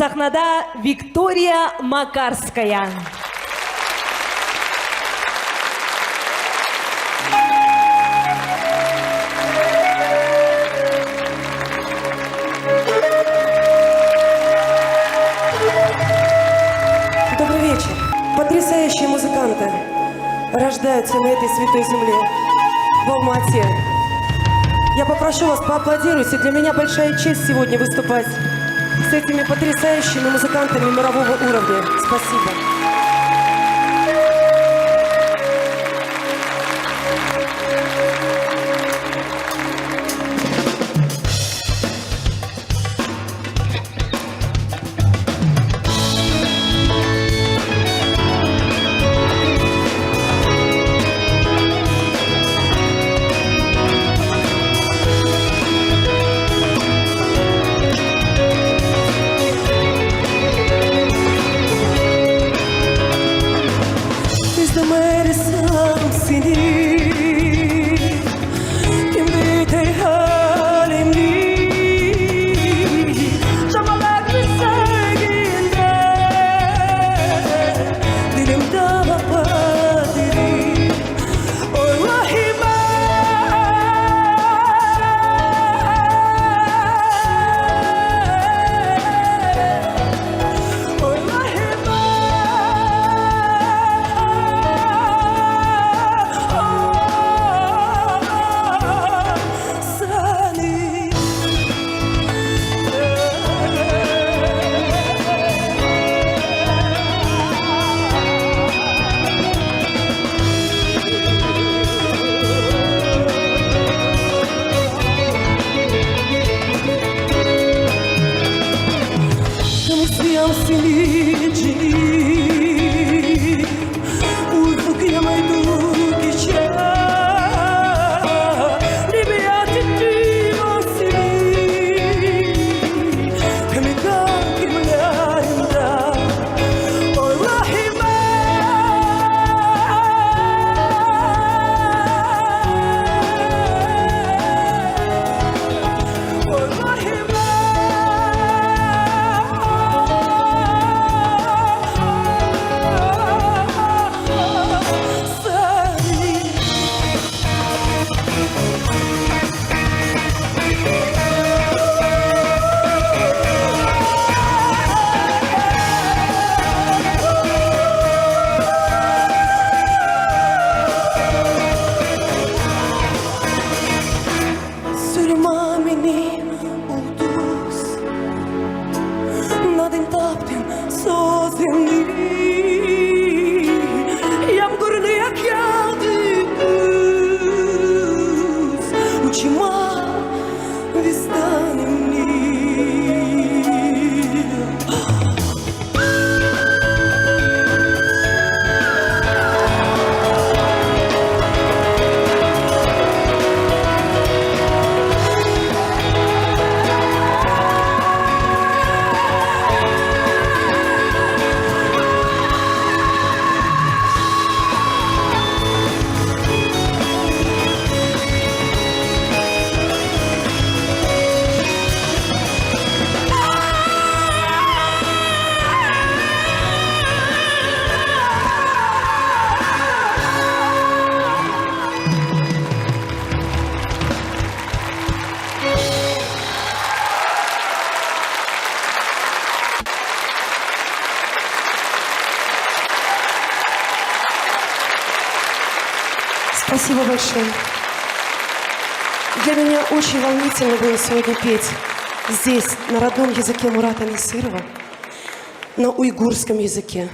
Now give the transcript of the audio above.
Сахнада Виктория Макарская. Добрый вечер. Потрясающие музыканты рождаются на этой святой земле, в Алма-Ате. Я попрошу вас, поаплодируйте. Для меня большая честь сегодня выступать с этими потрясающими музыкантами мирового уровня. Спасибо. Спасибо большое. Для меня очень волнительно было сегодня петь здесь, на родном языке Мурата Насырова, на уйгурском языке.